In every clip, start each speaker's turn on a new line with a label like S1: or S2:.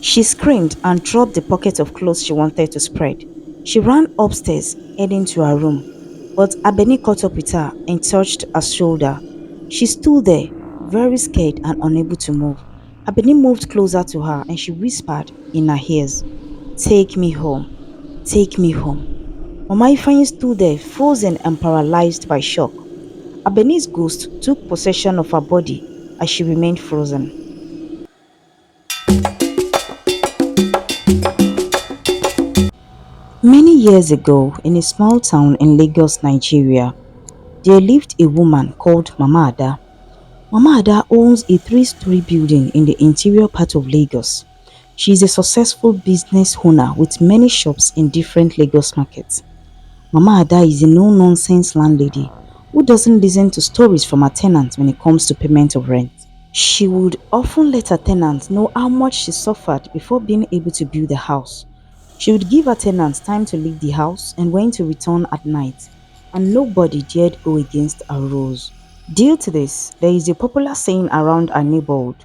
S1: She screamed and dropped the pocket of clothes she wanted to spread. She ran upstairs, heading to her room, but Abeni caught up with her and touched her shoulder. She stood there, very scared and unable to move. Abeni moved closer to her and she whispered in her ears, "Take me home, take me home." Mama Ifeanyi stood there, frozen and paralyzed by shock. Abeni's ghost took possession of her body as she remained frozen. Many years ago, in a small town in Lagos, Nigeria, there lived a woman called Mama Ada. Mama Ada owns a three-story building in the interior part of Lagos. She is a successful business owner with many shops in different Lagos markets. Mama Ada is a no-nonsense landlady who doesn't listen to stories from her tenants when it comes to payment of rent. She would often let her tenants know how much she suffered before being able to build the house. She would give her tenants time to leave the house and when to return at night, and nobody dared go against her rules. Due to this, there is a popular saying around our neighborhood: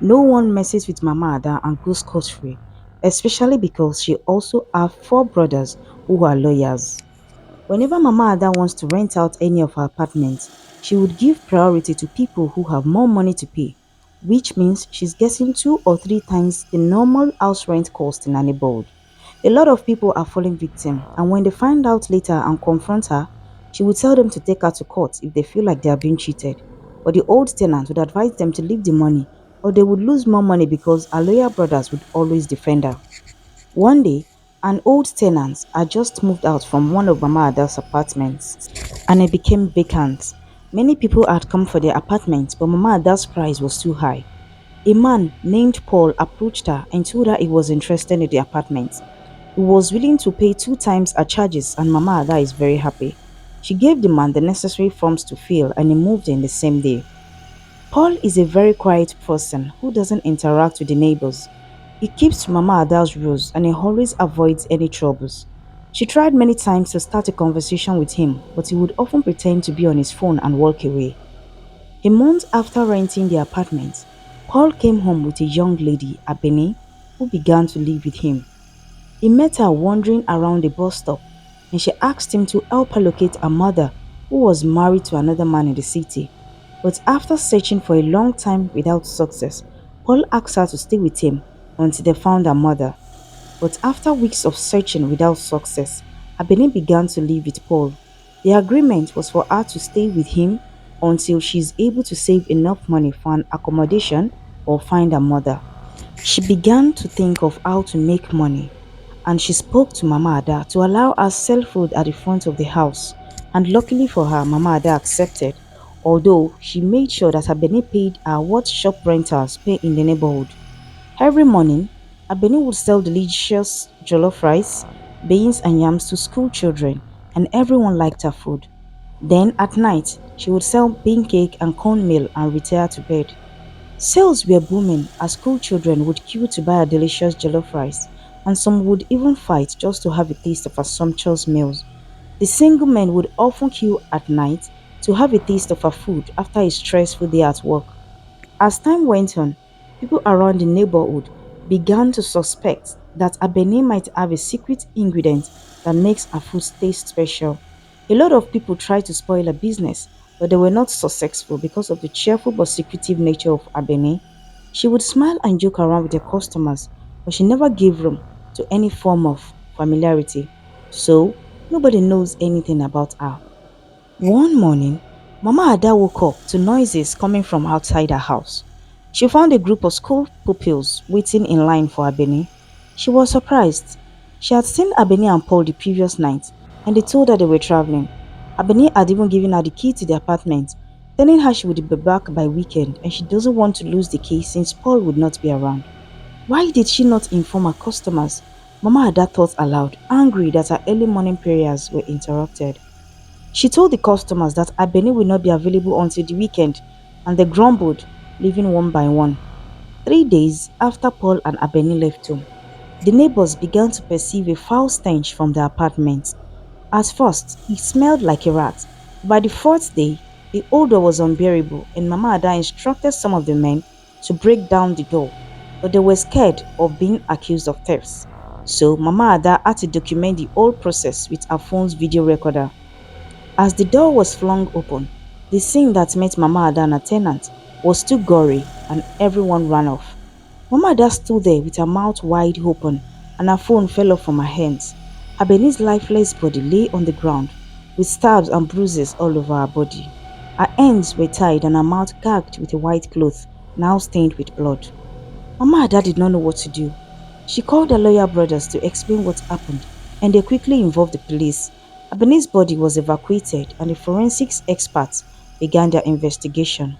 S1: no one messes with Mama Ada and goes scot-free, especially because she also has four brothers who are lawyers. Whenever Mama Ada wants to rent out any of her apartments, she would give priority to people who have more money to pay, which means she's getting 2 or 3 times the normal house rent cost in her neighborhood. A lot of people are falling victim, and when they find out later and confront her, she would tell them to take her to court if they feel like they are being cheated. But the old tenant would advise them to leave the money, or they would lose more money because her lawyer brothers would always defend her. One day, an old tenant had just moved out from one of Mama Ada's apartments and it became vacant. Many people had come for their apartment, but Mama Ada's price was too high. A man named Paul approached her and told her he was interested in the apartment. He was willing to pay 2 times her charges, and Mama Ada is very happy. She gave the man the necessary forms to fill and he moved in the same day. Paul is a very quiet person who doesn't interact with the neighbors. He keeps to Mama Ada's rules and he always avoids any troubles. She tried many times to start a conversation with him, but he would often pretend to be on his phone and walk away. A month after renting the apartment, Paul came home with a young lady, Abeni, who began to live with him. He met her wandering around the bus stop and she asked him to help her locate her mother, who was married to another man in the city. But after searching for a long time without success, Paul asked her to stay with him until they found her mother. But after weeks of searching without success, Abeni began to live with Paul. The agreement was for her to stay with him until she is able to save enough money for an accommodation or find her mother. She began to think of how to make money, and she spoke to Mama Ada to allow her sell food at the front of the house. And luckily for her, Mama Ada accepted, although she made sure that Abeni paid her what shop renters pay in the neighborhood. Every morning, Abeni would sell delicious jollof rice, beans and yams to school children, and everyone liked her food. Then at night, she would sell bean cake and cornmeal and retire to bed. Sales were booming as school children would queue to buy a delicious jollof rice, and some would even fight just to have a taste of her sumptuous meals. The single men would often queue at night to have a taste of her food after a stressful day at work. As time went on, people around the neighborhood began to suspect that Abene might have a secret ingredient that makes her food taste special. A lot of people tried to spoil her business, but they were not successful because of the cheerful but secretive nature of Abene. She would smile and joke around with her customers, but she never gave room to any form of familiarity. So, nobody knows anything about her. One morning, Mama Ada woke up to noises coming from outside her house. She found a group of school pupils waiting in line for Abeni. She was surprised. She had seen Abeni and Paul the previous night, and they told her they were traveling. Abeni had even given her the key to the apartment, telling her she would be back by weekend and she doesn't want to lose the key since Paul would not be around. Why did she not inform her customers? Mama Ada thought aloud, angry that her early morning prayers were interrupted. She told the customers that Abeni will not be available until the weekend, and they grumbled, leaving one by one. 3 days after Paul and Abeni left home, the neighbors began to perceive a foul stench from the apartment. At first, it smelled like a rat. By the fourth day, the odor was unbearable, and Mama Ada instructed some of the men to break down the door. but they were scared of being accused of thefts. So Mama Ada had to document the whole process with her phone's video recorder. As the door was flung open, the scene that met Mama Ada and her tenant was too gory and everyone ran off. Mama Ada stood there with her mouth wide open and her phone fell off from her hands. Abeni's lifeless body lay on the ground with stabs and bruises all over her body. Her hands were tied and her mouth gagged with a white cloth now stained with blood. Mama Ada did not know what to do. She called her lawyer brothers to explain what happened, and they quickly involved the police. Abeni's body was evacuated, and the forensics experts began their investigation.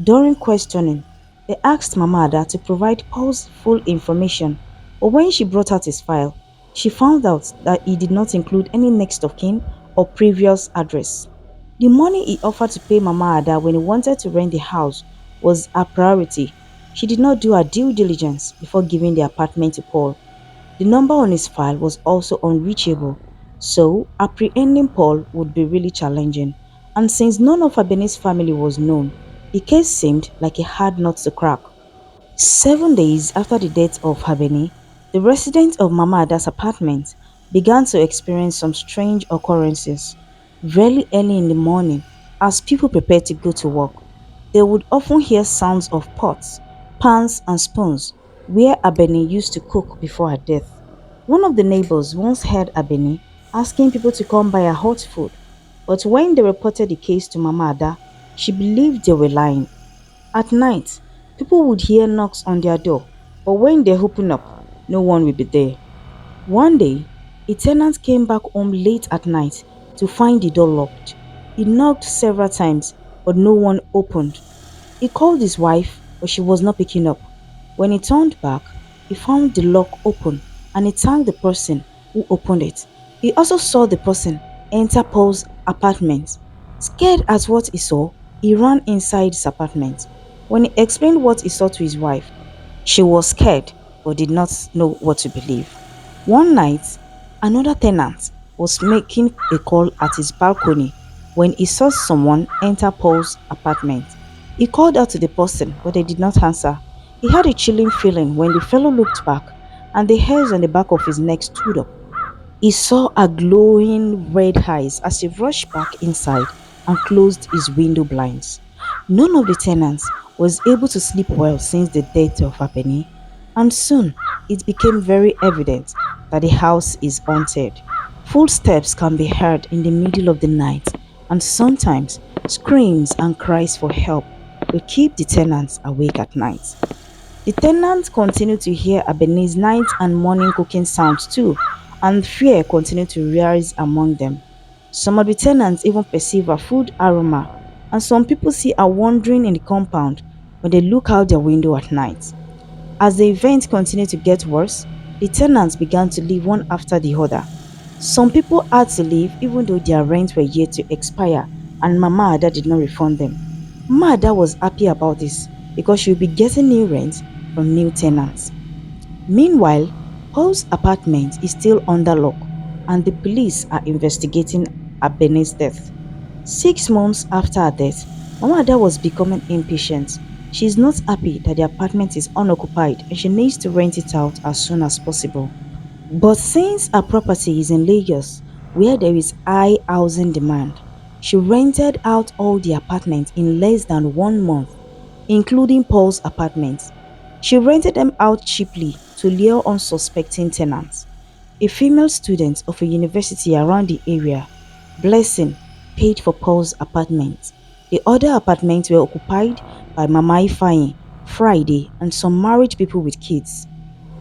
S1: During questioning, they asked Mama Ada to provide Paul's full information, but when she brought out his file, she found out that he did not include any next of kin or previous address. The money he offered to pay Mama Ada when he wanted to rent the house was her priority. She did not do her due diligence before giving the apartment to Paul. The number on his file was also unreachable, so apprehending Paul would be really challenging. And since none of Abeni's family was known, the case seemed like a hard nut to crack. 7 days after the death of Abeni, the residents of Mama Ada's apartment began to experience some strange occurrences. Very early in the morning, as people prepared to go to work, they would often hear sounds of pots, pans, and spoons where Abeni used to cook before her death. One of the neighbors once heard Abeni asking people to come buy her hot food, but when they reported the case to Mama Ada, she believed they were lying. At night, people would hear knocks on their door, but when they open up, no one will be there. One day, a tenant came back home late at night to find the door locked. He knocked several times, but no one opened. He called his wife, but she was not picking up. When he turned back, he found the lock open and he thanked the person who opened it. He also saw the person enter Paul's apartment. Scared at what he saw, he ran inside his apartment. When he explained what he saw to his wife, she was scared but did not know what to believe. One night, another tenant was making a call at his balcony when he saw someone enter Paul's apartment. He called out to the person, but they did not answer. He had a chilling feeling when the fellow looked back and the hairs on the back of his neck stood up. He saw her glowing red eyes as he rushed back inside and closed his window blinds. None of the tenants was able to sleep well since the death of Abeni, and soon it became very evident that the house is haunted. Footsteps can be heard in the middle of the night, and sometimes screams and cries for help will keep the tenants awake at night. The tenants continued to hear Abeni's night and morning cooking sounds too, and fear continued to rise among them. Some of the tenants even perceive a food aroma, and some people see her wandering in the compound when they look out their window at night. As the event continued to get worse, the tenants began to leave one after the other. Some people had to leave even though their rent were yet to expire and Mama Ada did not refund them. Mama Ada was happy about this because she would be getting new rent from new tenants. Meanwhile, Paul's apartment is still under lock and the police are investigating Abeni's death. 6 months after her death, Mama Ada was becoming impatient. She is not happy that the apartment is unoccupied and she needs to rent it out as soon as possible. But since her property is in Lagos, where there is high housing demand, she rented out all the apartments in less than 1 month, including Paul's apartment. She rented them out cheaply to lure unsuspecting tenants. A female student of a university around the area, Blessing, paid for Paul's apartment. The other apartments were occupied by Mama Ifeanyi, Friday, and some married people with kids.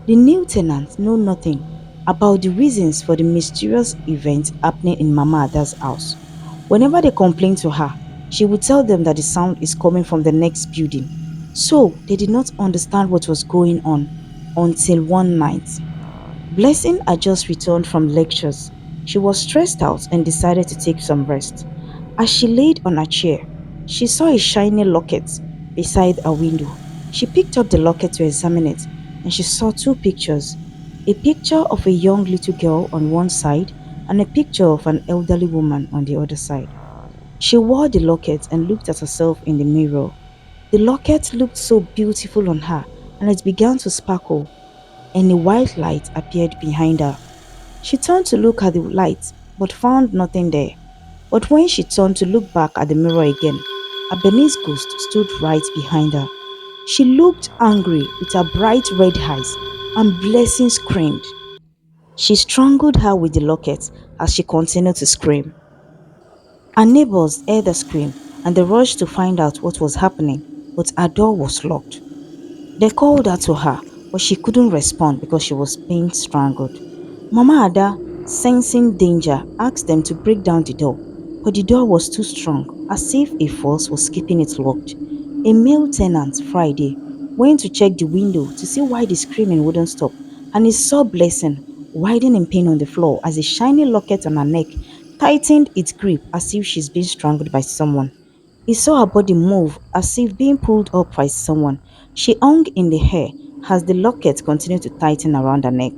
S1: The new tenants know nothing about the reasons for the mysterious event happening in Mama Ada's house. Whenever they complain to her, she would tell them that the sound is coming from the next building. So they did not understand what was going on until one night. Blessing had just returned from lectures. She was stressed out and decided to take some rest. As she laid on a chair, she saw a shiny locket beside her window. She picked up the locket to examine it and she saw two pictures, a picture of a young little girl on one side and a picture of an elderly woman on the other side. She wore the locket and looked at herself in the mirror. The locket looked so beautiful on her and it began to sparkle, and a white light appeared behind her. She turned to look at the light, but found nothing there. But when she turned to look back at the mirror again, Abeni's ghost stood right behind her. She looked angry with her bright red eyes, and Blessing screamed. She strangled her with the locket as she continued to scream. Her neighbors heard the scream and they rushed to find out what was happening, but her door was locked. They called her to her, but she couldn't respond because she was being strangled. Mama Ada, sensing danger, asked them to break down the door, but the door was too strong, as if a force was keeping it locked. A male tenant, Friday, went to check the window to see why the screaming wouldn't stop, and he saw Blessing writhing in pain on the floor as a shiny locket on her neck tightened its grip as if she's being strangled by someone. He saw her body move as if being pulled up by someone. She hung in the air as the locket continued to tighten around her neck.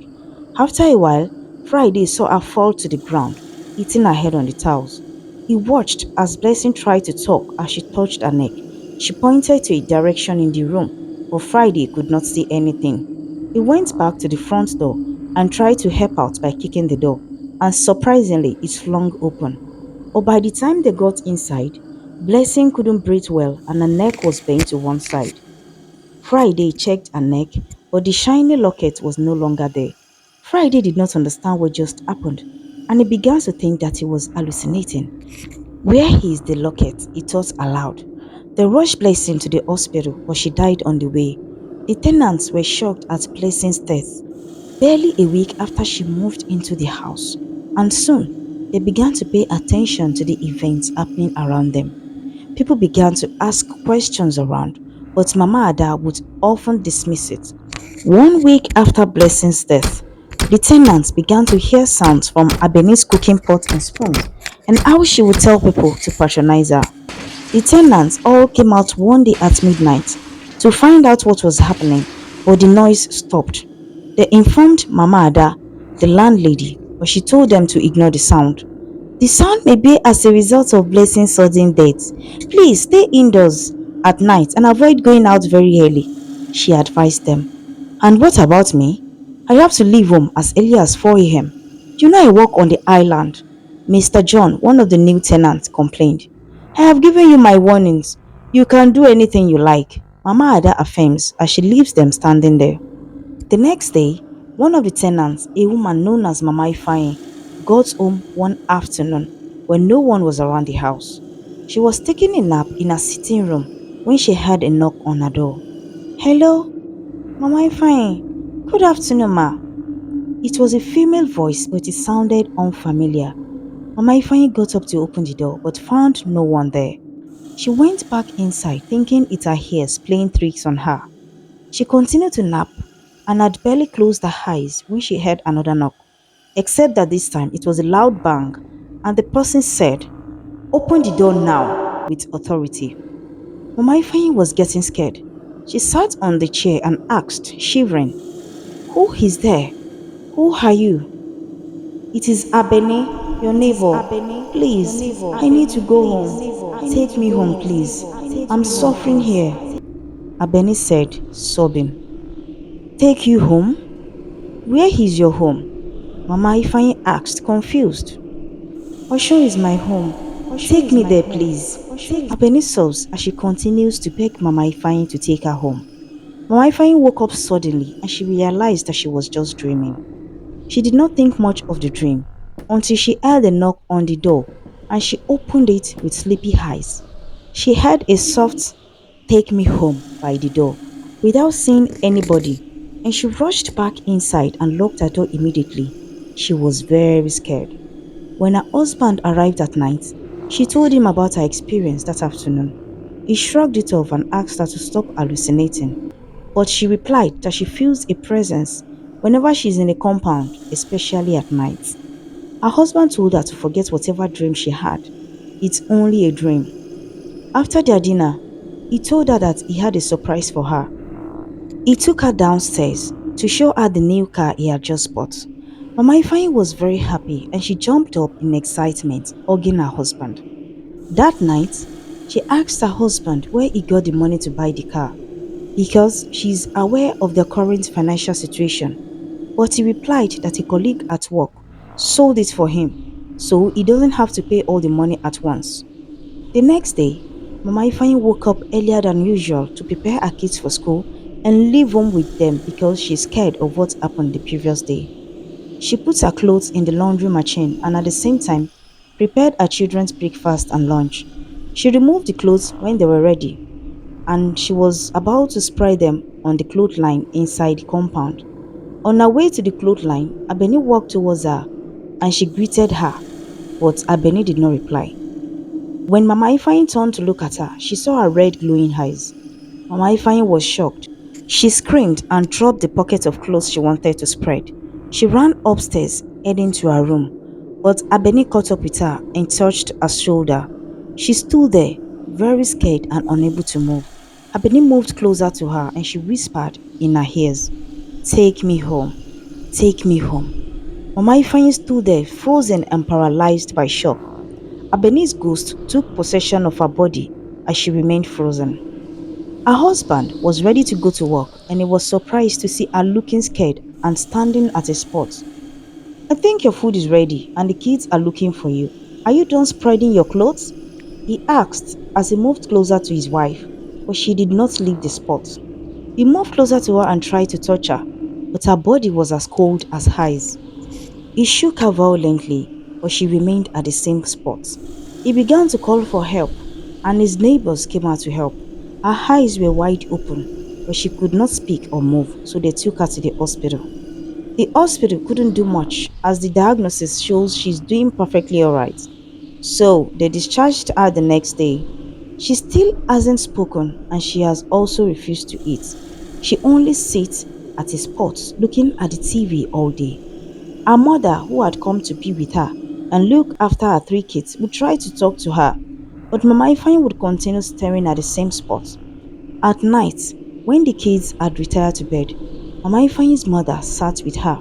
S1: After a while, Friday saw her fall to the ground, hitting her head on the tiles. He watched as Blessing tried to talk as she touched her neck. She pointed to a direction in the room, but Friday could not see anything. He went back to the front door and tried to help out by kicking the door, and surprisingly, it flung open. But by the time they got inside, Blessing couldn't breathe well and her neck was bent to one side. Friday checked her neck, but the shiny locket was no longer there. Friday did not understand what just happened, and he began to think that he was hallucinating. Where is the locket? He thought aloud. They rushed Blessing to the hospital, but she died on the way. The tenants were shocked at Blessing's death, barely a week after she moved into the house, and soon they began to pay attention to the events happening around them. People began to ask questions around, but Mama Ada would often dismiss it. 1 week after Blessing's death, the tenants began to hear sounds from Abeni's cooking pot and spoon, and how she would tell people to patronize her. The tenants all came out one day at midnight to find out what was happening, but the noise stopped. They informed Mama Ada, the landlady, but she told them to ignore the sound. The sound may be as a result of Blessing's sudden death. Please stay indoors at night and avoid going out very early, she advised them. And what about me? I have to leave home as early as 4 a.m. You know I work on the island. Mr. John, one of the new tenants, complained. I have given you my warnings. You can do anything you like, Mama Ada affirms as she leaves them standing there. The next day, one of the tenants, a woman known as Mama Ifeanyi, got home one afternoon when no one was around the house. She was taking a nap in her sitting room when she heard a knock on her door. Hello, Mama Ifeanyi. Good afternoon, ma. It was a female voice, but it sounded unfamiliar. Mama Ifeanyi got up to open the door, but found no one there. She went back inside, thinking it her ears playing tricks on her. She continued to nap and had barely closed her eyes when she heard another knock, except that this time it was a loud bang, and the person said, Open the door now, with authority. Mama Ifeanyi was getting scared. She sat on the chair and asked, shivering, Who is there? Who are you? It is Abeni, your neighbor. Please, I need to go home. Take me home, please. I'm suffering here. Abeni said, sobbing. Take you home? Where is your home? Mama Ifeanyi asked, confused. Osho is my home. Take me there, please. Abeni sobs as she continues to beg Mama Ifeanyi to take her home. Mama Ifeanyi woke up suddenly and she realized that she was just dreaming. She did not think much of the dream until she heard a knock on the door and she opened it with sleepy eyes. She heard a soft "Take me home" by the door without seeing anybody, and she rushed back inside and locked her door immediately. She was very scared. When her husband arrived at night, she told him about her experience that afternoon. He shrugged it off and asked her to stop hallucinating, but she replied that she feels a presence whenever she's in a compound, especially at night. Her husband told her to forget whatever dream she had. It's only a dream. After their dinner, he told her that he had a surprise for her. He took her downstairs to show her the new car he had just bought. Mama Ifeanyi was very happy and she jumped up in excitement, hugging her husband. That night, she asked her husband where he got the money to buy the car. because she's aware of the current financial situation. But he replied that a colleague at work sold it for him, so he doesn't have to pay all the money at once. The next day, Mama Ifeanyi woke up earlier than usual to prepare her kids for school and leave home with them because she's scared of what happened the previous day. She put her clothes in the laundry machine and at the same time prepared her children's breakfast and lunch. She removed the clothes when they were ready and she was about to spread them on the clothesline inside the compound. On her way to the clothesline, Abeni walked towards her and she greeted her, but Abeni did not reply. When Mama Ifeanyi turned to look at her, she saw her red glowing eyes. Mama Ifeanyi was shocked. She screamed and dropped the pocket of clothes she wanted to spread. She ran upstairs, heading to her room, but Abeni caught up with her and touched her shoulder. She stood there, very scared and unable to move. Abeni moved closer to her and she whispered in her ears, "Take me home, take me home." Mama Ifeanyi stood there, frozen and paralyzed by shock. Abeni's ghost took possession of her body as she remained frozen. Her husband was ready to go to work and he was surprised to see her looking scared and standing at a spot. "I think your food is ready and the kids are looking for you. Are you done spreading your clothes?" he asked as he moved closer to his wife, but she did not leave the spot. He moved closer to her and tried to touch her, but her body was as cold as ice. He shook her violently, but she remained at the same spot. He began to call for help, and his neighbors came out to help. Her eyes were wide open, but she could not speak or move, so they took her to the hospital. The hospital couldn't do much, as the diagnosis shows she's doing perfectly alright. So they discharged her the next day. She still hasn't spoken, and she has also refused to eat. She only sits at a spot looking at the TV all day. Her mother, who had come to be with her and look after her three kids, would try to talk to her, but Mama Ifeanyi would continue staring at the same spot. At night, when the kids had retired to bed, Mama Ifeanyi's mother sat with her.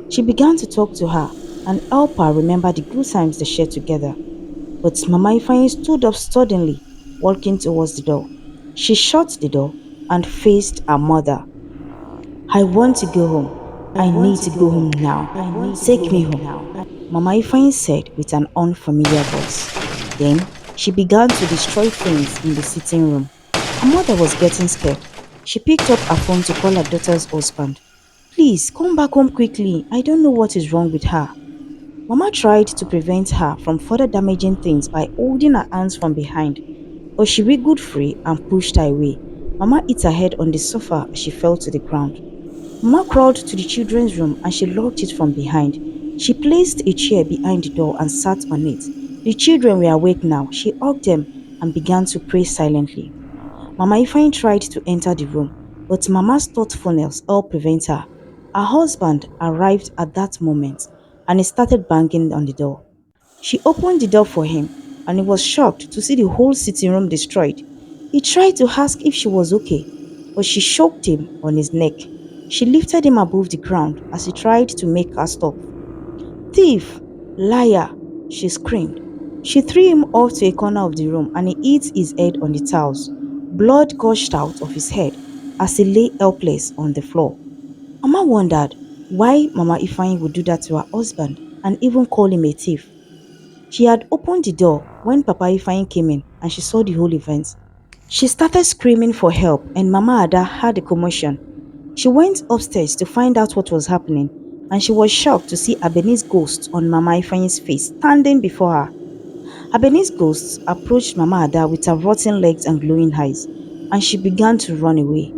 S1: She began to talk to her and help her remember the good times they shared together. But Mama Ifeanyi stood up suddenly, walking towards the door. She shut the door and faced her mother. "I want to go home. I need to go home now. Take me home," Mama Ifeanyi said with an unfamiliar voice. Then she began to destroy things in the sitting room. Her mother was getting scared. She picked up her phone to call her daughter's husband. "Please come back home quickly. I don't know what is wrong with her." Mama tried to prevent her from further damaging things by holding her hands from behind, but she wriggled free and pushed her away. Mama hit her head on the sofa as she fell to the ground. Mama crawled to the children's room and she locked it from behind. She placed a chair behind the door and sat on it. The children were awake now. She hugged them and began to pray silently. Mama Ifeanyi tried to enter the room, but Mama's thoughtfulness helped prevent her. Her husband arrived at that moment and he started banging on the door. She opened the door for him and he was shocked to see the whole sitting room destroyed. He tried to ask if she was okay, but she choked him on his neck. She lifted him above the ground as he tried to make her stop. "Thief! Liar!" she screamed. She threw him off to a corner of the room and he hit his head on the tiles. Blood gushed out of his head as he lay helpless on the floor. Mama wondered why Mama Ifeanyi would do that to her husband and even call him a thief. She had opened the door when Papa Ifeanyi came in and she saw the whole event. She started screaming for help and Mama Ada heard the commotion. She went upstairs to find out what was happening and she was shocked to see Abeni's ghost on Mama Ifeanyi's face standing before her. Abeni's ghost approached Mama Ada with her rotten legs and glowing eyes and she began to run away.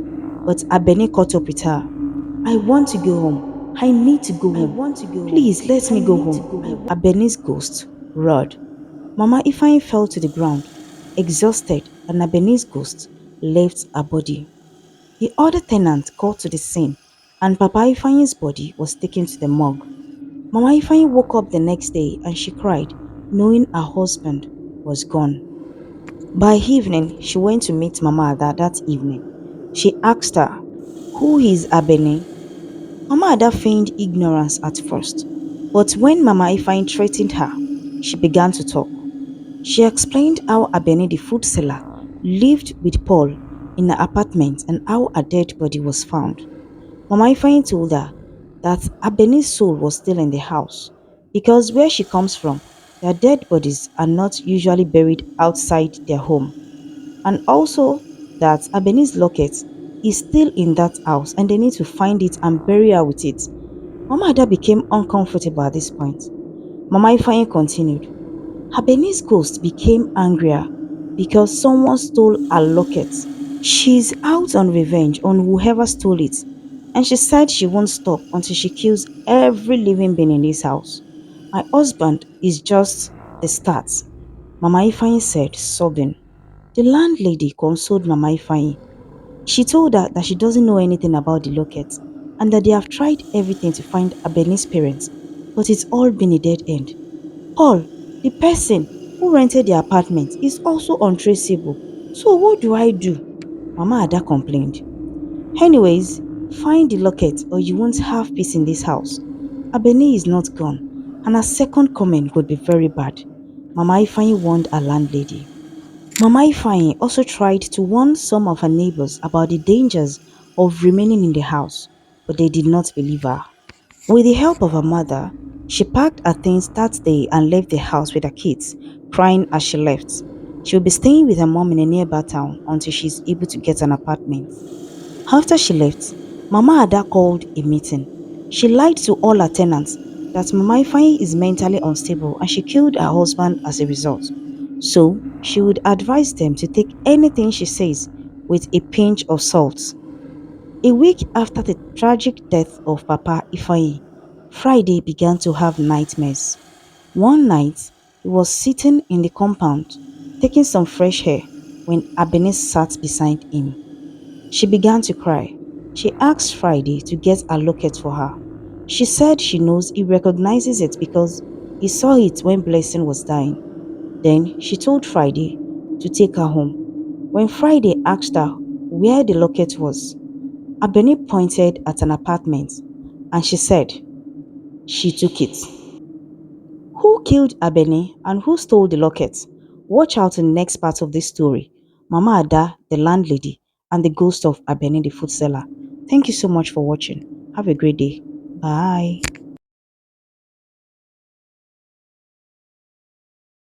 S1: But Abeni caught up with her. "I want to go home. I need to go home. Please let me go home." Abeni's ghost roared. Mama Ifeanyi fell to the ground, exhausted, and Abeni's ghost left her body. The other tenant got to the scene, and Papa Ifeanyi's body was taken to the morgue. Mama Ifeanyi woke up the next day and she cried, knowing her husband was gone. By evening, she went to meet Mama Ada that evening. She asked her, "Who is Abeni?" Mama Ada feigned ignorance at first, but when Mama Ifeanyi threatened her, she began to talk. She explained how Abeni the food seller lived with Paul in her apartment and how a dead body was found. Mama Ifeanyi told her that Abeni's soul was still in the house because where she comes from, their dead bodies are not usually buried outside their home, and also that Abeni's locket is still in that house and they need to find it and bury her with it. Mama Ada became uncomfortable at this point. Mama Ifeanyi continued. Abeni's ghost became angrier because someone stole her locket. She's out on revenge on whoever stole it, and she said she won't stop until she kills every living being in this house. My husband is just the start, Mama Ifeanyi said, sobbing. The landlady consoled Mama Ifeanyi. She told her that she doesn't know anything about the locket and that they have tried everything to find Abeni's parents, but it's all been a dead end. Paul, the person who rented the apartment, is also untraceable. So what do I do? Mama Ada complained. Anyways, find the locket or you won't have peace in this house. Abeni is not gone, and a second comment would be very bad. Mama Ifeanyi warned her landlady. Mama Ifeanyi also tried to warn some of her neighbors about the dangers of remaining in the house, but they did not believe her. With the help of her mother, she packed her things that day and left the house with her kids, crying as she left. She will be staying with her mom in a nearby town until she is able to get an apartment. After she left, Mama Ada called a meeting. She lied to all her tenants that Mama Ifeanyi is mentally unstable and she killed her husband as a result. So, she would advise them to take anything she says with a pinch of salt. A week after the tragic death of Papa Ifeanyi, Friday began to have nightmares. One night, he was sitting in the compound, taking some fresh air, when Abeni sat beside him. She began to cry. She asked Friday to get a locket for her. She said she knows he recognizes it because he saw it when Blessing was dying. Then she told Friday to take her home. When Friday asked her where the locket was, Abeni pointed at an apartment and she said she took it. Who killed Abeni and who stole the locket? Watch out in the next part of this story. Mama Ada, the landlady, and the ghost of Abeni the food seller. Thank you so much for watching. Have a great day. Bye.